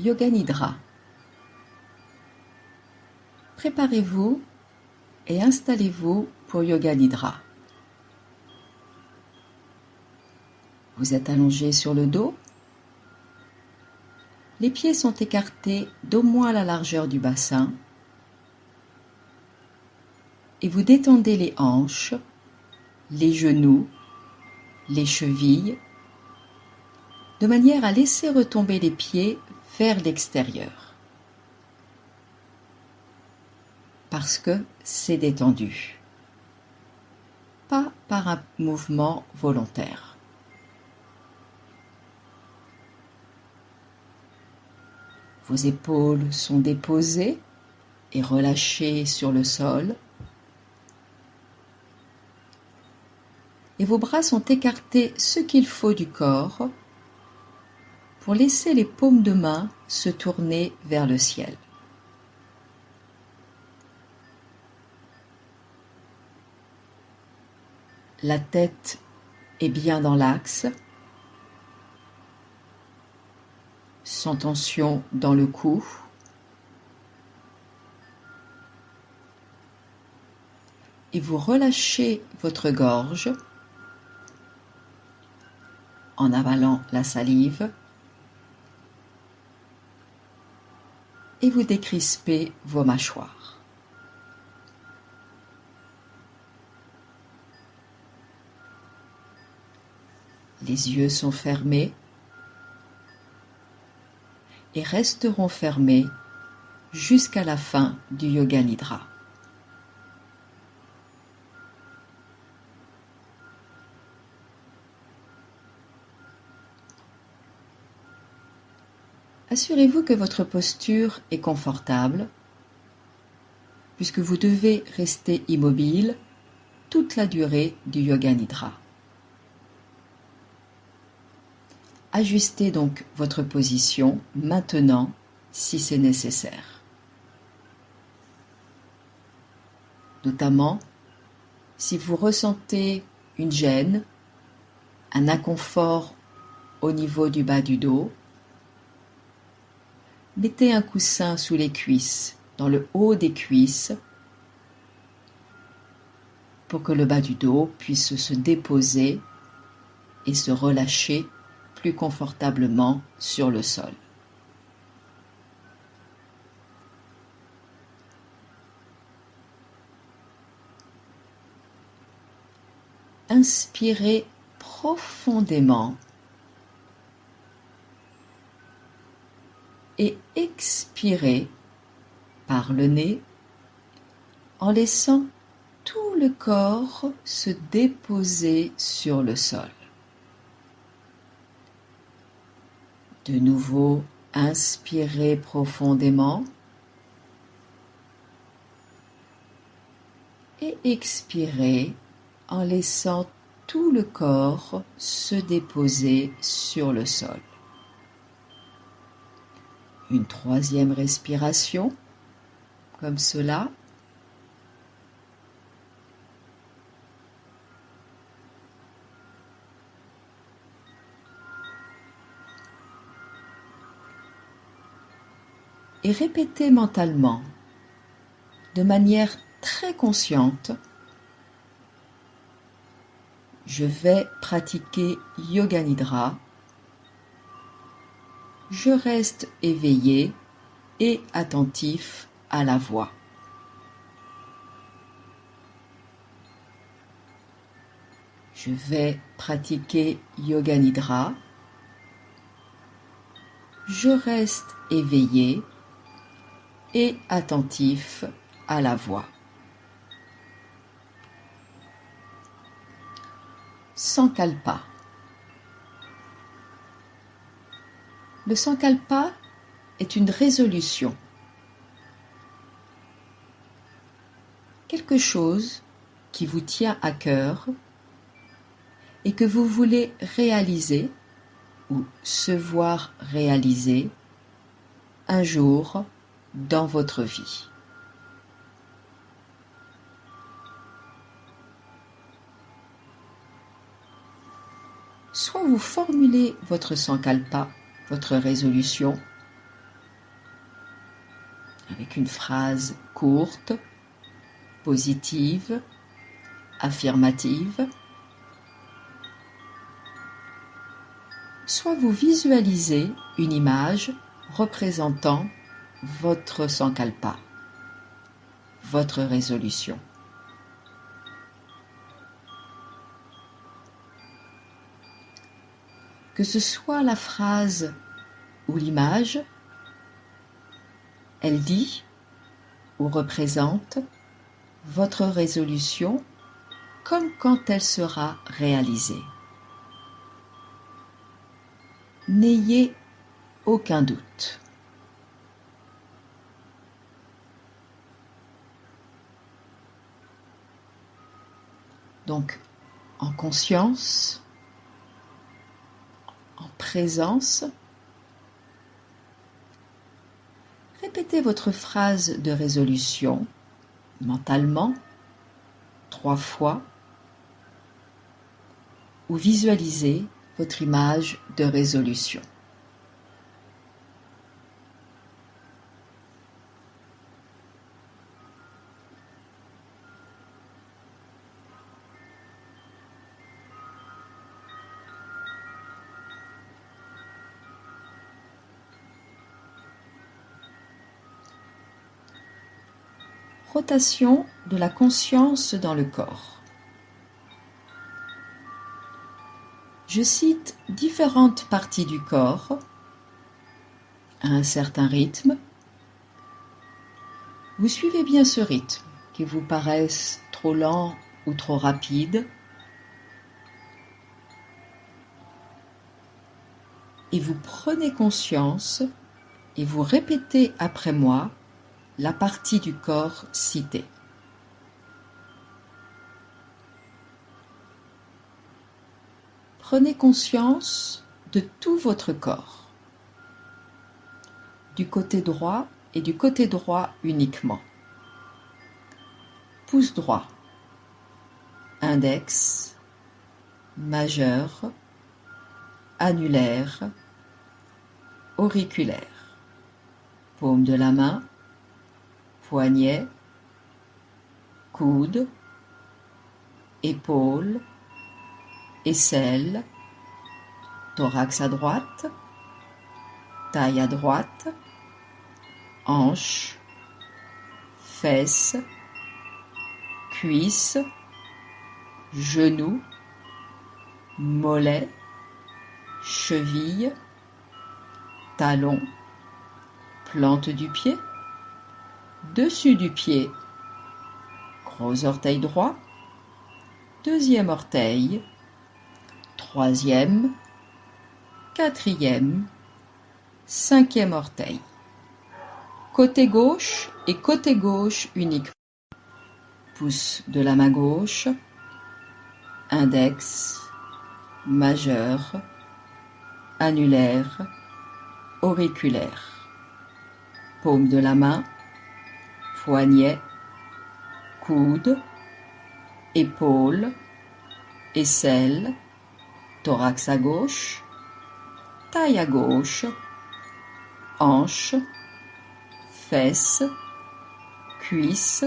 Yoga Nidra. Préparez-vous et installez-vous pour Yoga Nidra. Vous êtes allongé sur le dos. Les pieds sont écartés d'au moins la largeur du bassin et vous détendez les hanches, les genoux, les chevilles, de manière à laisser retomber les pieds vers l'extérieur. Parce que c'est détendu. Pas par un mouvement volontaire. Vos épaules sont déposées et relâchées sur le sol. Et vos bras sont écartés ce qu'il faut du corps pour laisser les paumes de main se tourner vers le ciel. La tête est bien dans l'axe, sans tension dans le cou. Et vous relâchez votre gorge en avalant la salive et vous décrispez vos mâchoires. Les yeux sont fermés et resteront fermés jusqu'à la fin du Yoga Nidra. Assurez-vous que votre posture est confortable, puisque vous devez rester immobile toute la durée du Yoga Nidra. Ajustez donc votre position maintenant si c'est nécessaire. Notamment si vous ressentez une gêne, un inconfort au niveau du bas du dos. Mettez un coussin sous les cuisses, dans le haut des cuisses, pour que le bas du dos puisse se déposer et se relâcher plus confortablement sur le sol. Inspirez profondément et expirez par le nez en laissant tout le corps se déposer sur le sol. De nouveau, inspirez profondément et expirez en laissant tout le corps se déposer sur le sol. Une troisième respiration, comme cela. Et répétez mentalement, de manière très consciente, je vais pratiquer Yoga Nidra. Je reste éveillé et attentif à la voix. Je vais pratiquer Yoga Nidra. Je reste éveillé et attentif à la voix. Sankalpa. Le Sankalpa est une résolution. Quelque chose qui vous tient à cœur et que vous voulez réaliser ou se voir réaliser un jour dans votre vie. Soit vous formulez votre sankalpa, votre résolution, avec une phrase courte, positive, affirmative. Soit vous visualisez une image représentant votre sankalpa, votre résolution. Que ce soit la phrase ou l'image, elle dit ou représente votre résolution comme quand elle sera réalisée. N'ayez aucun doute. Donc, en conscience, en présence, répétez votre phrase de résolution mentalement 3 fois ou visualisez votre image de résolution. Rotation de la conscience dans le corps. Je cite différentes parties du corps à un certain rythme. Vous suivez bien ce rythme qui vous paraisse trop lent ou trop rapide et vous prenez conscience et vous répétez après moi la partie du corps citée. Prenez conscience de tout votre corps, du côté droit et du côté droit uniquement. Pouce droit, index, majeur, annulaire, auriculaire, paume de la main, poignet, coude, épaule, aisselle, thorax à droite, taille à droite, hanche, fesses, cuisses, genoux, mollets, cheville, talon, plante du pied, dessus du pied, gros orteil droit, deuxième orteil, troisième, quatrième, cinquième orteil. Côté gauche et côté gauche uniquement. Pouce de la main gauche, index, majeur, annulaire, auriculaire. Paume de la main, poignet, coude, épaule, aisselle, thorax à gauche, taille à gauche, hanche, fesses, cuisses,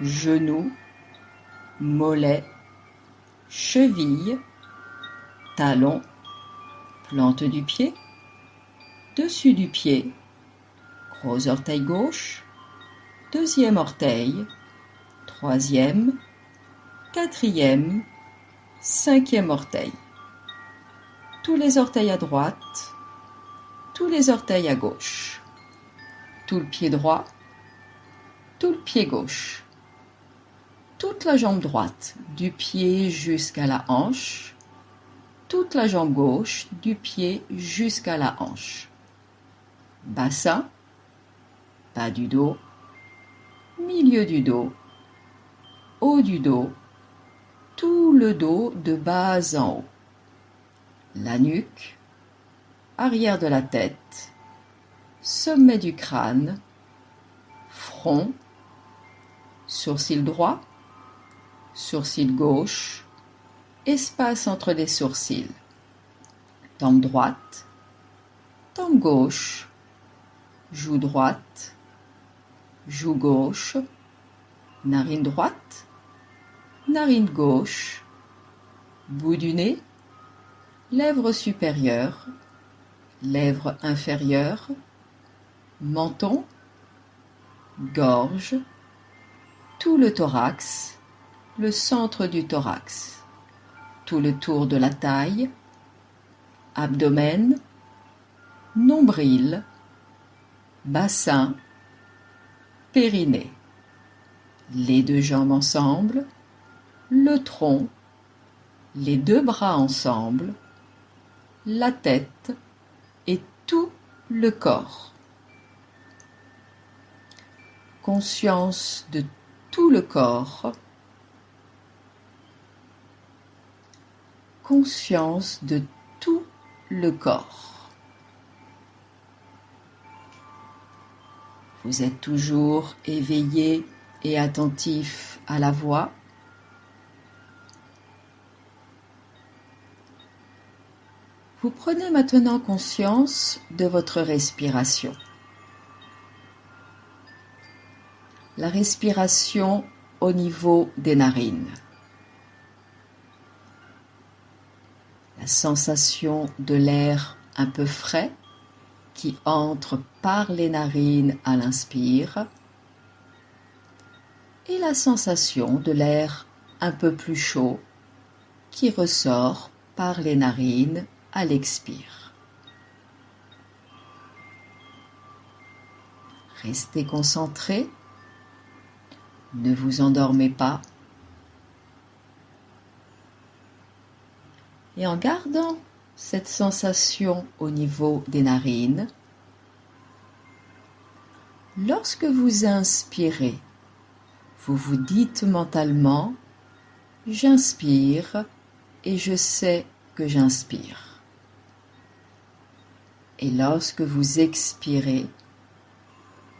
genoux, mollets, cheville, talon, plante du pied, dessus du pied, gros orteil gauche, deuxième orteil, troisième, quatrième, cinquième orteil. Tous les orteils à droite, tous les orteils à gauche. Tout le pied droit, tout le pied gauche. Toute la jambe droite, du pied jusqu'à la hanche. Toute la jambe gauche, du pied jusqu'à la hanche. Bassin, bas du dos, milieu du dos, haut du dos, tout le dos de bas en haut. La nuque, arrière de la tête, sommet du crâne, front, sourcil droit, sourcil gauche, espace entre les sourcils, tempe droite, tempe gauche, joue droite, joue gauche, narine droite, narine gauche, bout du nez, lèvres supérieures, lèvres inférieures, menton, gorge, tout le thorax, le centre du thorax, tout le tour de la taille, abdomen, nombril, bassin, périnée, les deux jambes ensemble, le tronc, les deux bras ensemble, la tête et tout le corps. Conscience de tout le corps, conscience de tout le corps. Vous êtes toujours éveillé et attentif à la voix. Vous prenez maintenant conscience de votre respiration. La respiration au niveau des narines. La sensation de l'air un peu frais qui entre par les narines à l'inspire et la sensation de l'air un peu plus chaud qui ressort par les narines à l'expire. Restez concentré, ne vous endormez pas et en gardant cette sensation au niveau des narines, lorsque vous inspirez, vous vous dites mentalement « J'inspire et je sais que j'inspire ». Et lorsque vous expirez,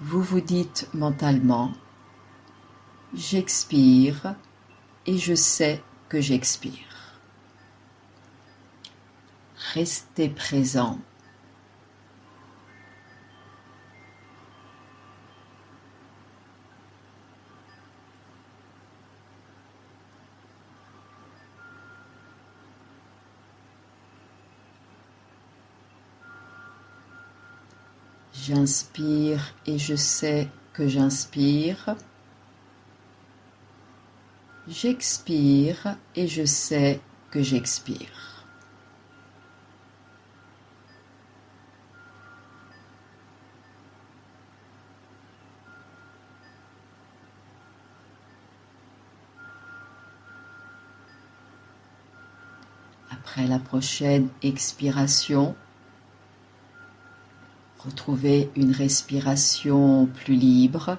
vous vous dites mentalement « J'expire et je sais que j'expire ». Restez présent. J'inspire et je sais que j'inspire. J'expire et je sais que j'expire. Après la prochaine expiration, retrouvez une respiration plus libre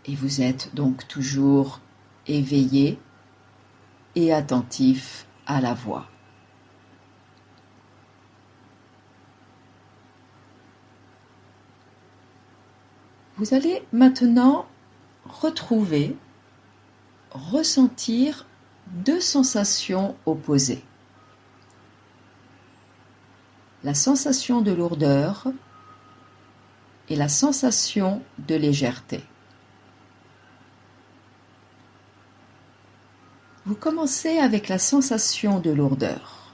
et vous êtes donc toujours éveillé et attentif à la voix. Vous allez maintenant retrouver, ressentir deux sensations opposées. La sensation de lourdeur et la sensation de légèreté. Vous commencez avec la sensation de lourdeur.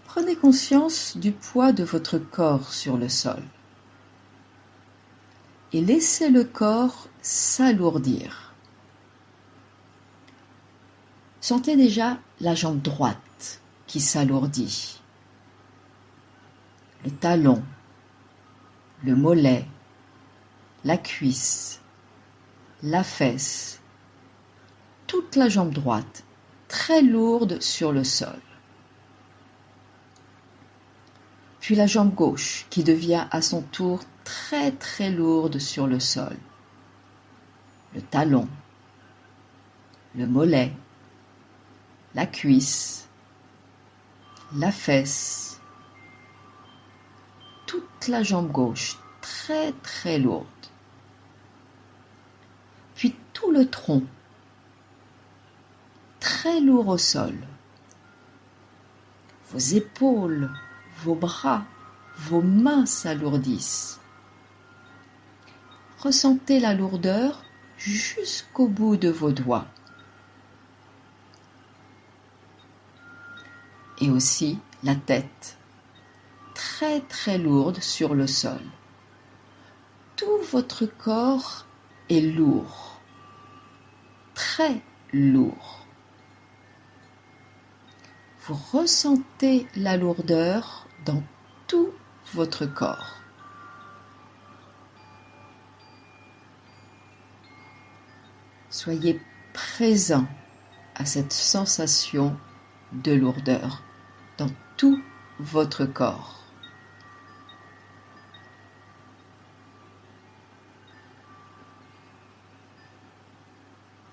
Prenez conscience du poids de votre corps sur le sol et laissez le corps s'alourdir. Sentez déjà la jambe droite qui s'alourdit, le talon, le mollet, la cuisse, la fesse, toute la jambe droite très lourde sur le sol. Puis la jambe gauche qui devient à son tour très très lourde sur le sol. Le talon, le mollet, la cuisse, la fesse, toute la jambe gauche très très lourde. Puis tout le tronc, très lourd au sol. Vos épaules, vos bras, vos mains s'alourdissent. Ressentez la lourdeur jusqu'au bout de vos doigts. Et aussi la tête, très très lourde sur le sol. Tout votre corps est lourd, très lourd. Vous ressentez la lourdeur dans tout votre corps. Soyez présent à cette sensation de lourdeur dans tout votre corps.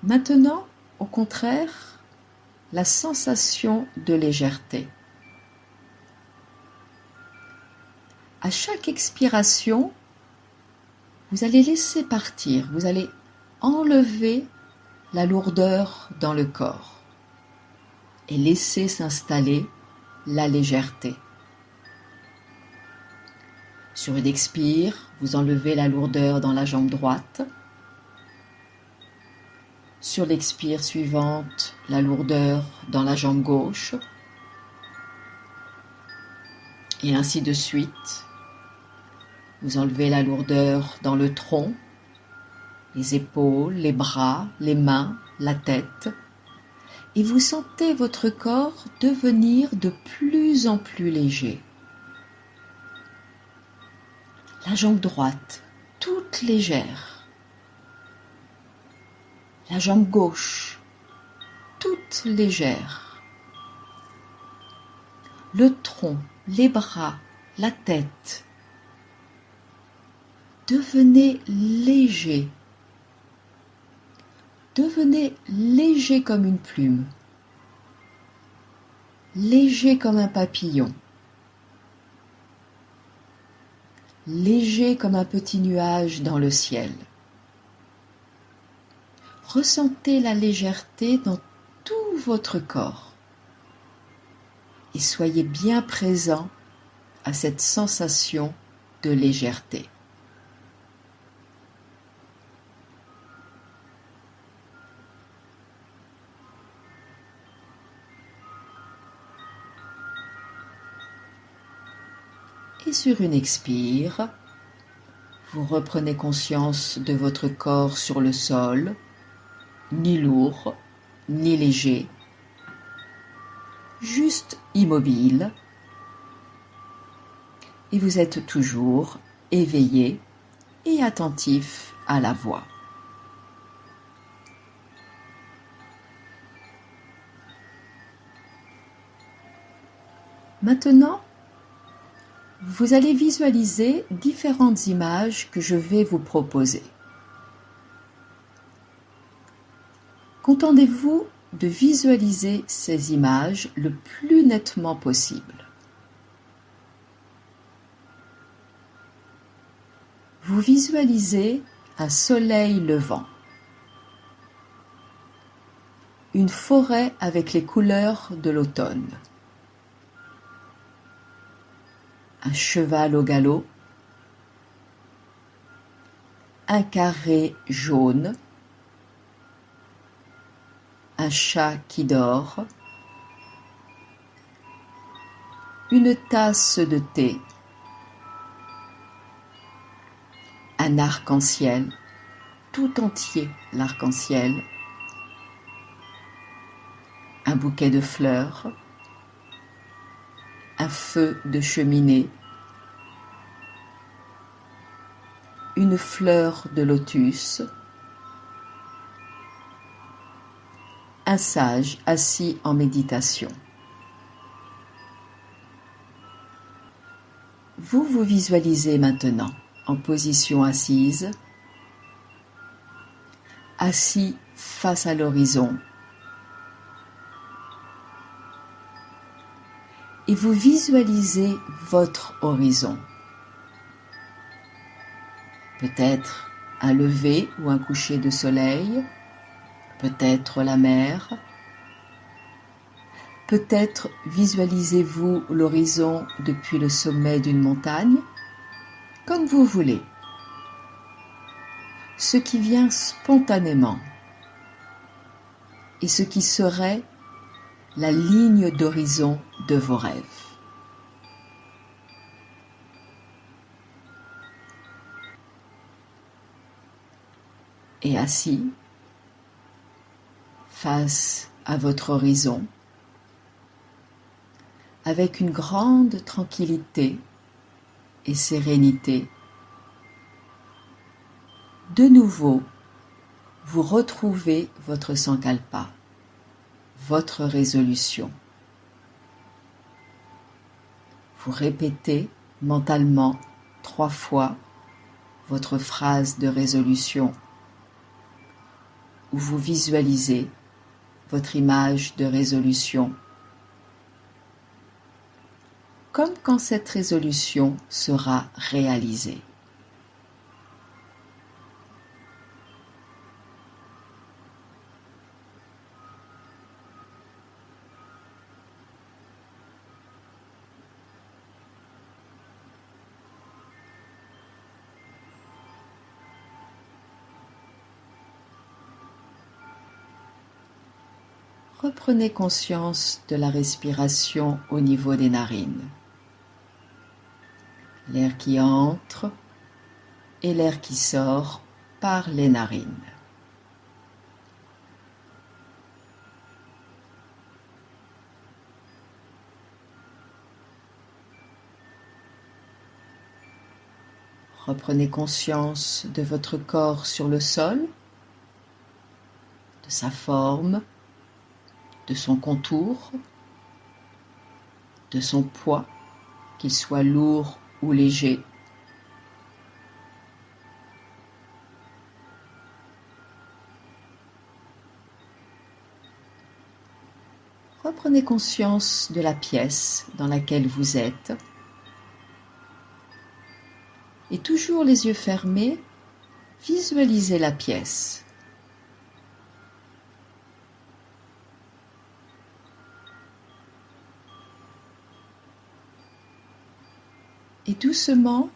Maintenant, au contraire, la sensation de légèreté. À chaque expiration, vous allez laisser partir, vous allez enlever la lourdeur dans le corps et laisser s'installer la légèreté. Sur une expire, vous enlevez la lourdeur dans la jambe droite. Sur l'expire suivante, la lourdeur dans la jambe gauche. Et ainsi de suite. Vous enlevez la lourdeur dans le tronc, les épaules, les bras, les mains, la tête. Et vous sentez votre corps devenir de plus en plus léger. La jambe droite, toute légère. La jambe gauche, toute légère. Le tronc, les bras, la tête. Devenez léger. Devenez léger comme une plume. Léger comme un papillon. Léger comme un petit nuage dans le ciel. Ressentez la légèreté dans tout votre corps et soyez bien présent à cette sensation de légèreté. Et sur une expire, vous reprenez conscience de votre corps sur le sol, ni lourd, ni léger, juste immobile, et vous êtes toujours éveillé et attentif à la voix. Maintenant, vous allez visualiser différentes images que je vais vous proposer. Contentez-vous de visualiser ces images le plus nettement possible. Vous visualisez un soleil levant, une forêt avec les couleurs de l'automne, un cheval au galop, un carré jaune, un chat qui dort, une tasse de thé, un arc-en-ciel, tout entier l'arc-en-ciel, un bouquet de fleurs, un feu de cheminée, une fleur de lotus, un sage assis en méditation. Vous vous visualisez maintenant en position assise, assis face à l'horizon, et vous visualisez votre horizon. Peut-être un lever ou un coucher de soleil, peut-être la mer, Peut-être visualisez-vous l'horizon depuis le sommet d'une montagne, comme vous voulez. Ce qui vient spontanément et ce qui serait la ligne d'horizon de vos rêves. Et assis, face à votre horizon, avec une grande tranquillité et sérénité, de nouveau, vous retrouvez votre sankalpa, votre résolution. Vous répétez mentalement 3 fois votre phrase de résolution, où vous visualisez votre image de résolution, comme quand cette résolution sera réalisée. Reprenez conscience de la respiration au niveau des narines. L'air qui entre et l'air qui sort par les narines. Reprenez conscience de votre corps sur le sol, de sa forme, de son contour, de son poids, qu'il soit lourd ou léger. Reprenez conscience de la pièce dans laquelle vous êtes. Et toujours les yeux fermés, visualisez la pièce. Et doucement,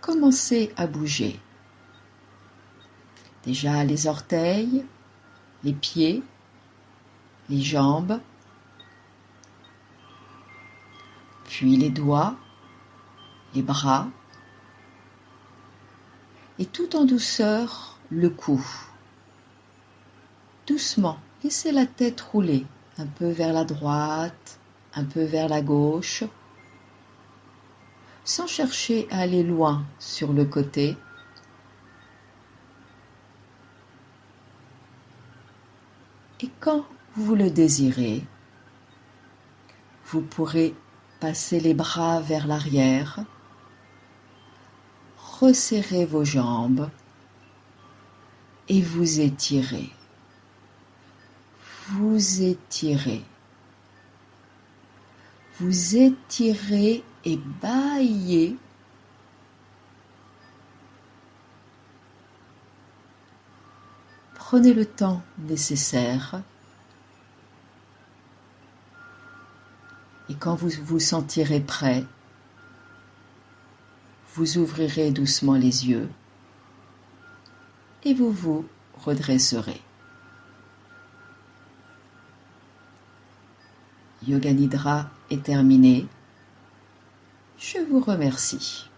commencez à bouger. Déjà les orteils, les pieds, les jambes, puis les doigts, les bras, et tout en douceur, le cou. Doucement, laissez la tête rouler, un peu vers la droite, un peu vers la gauche, sans chercher à aller loin sur le côté. Et quand vous le désirez, vous pourrez passer les bras vers l'arrière, resserrer vos jambes et vous étirez. Vous étirez. Vous étirez et bâillez. Prenez le temps nécessaire. Et quand vous vous sentirez prêt, vous ouvrirez doucement les yeux et vous vous redresserez. Yoga Nidra est terminé. Je vous remercie.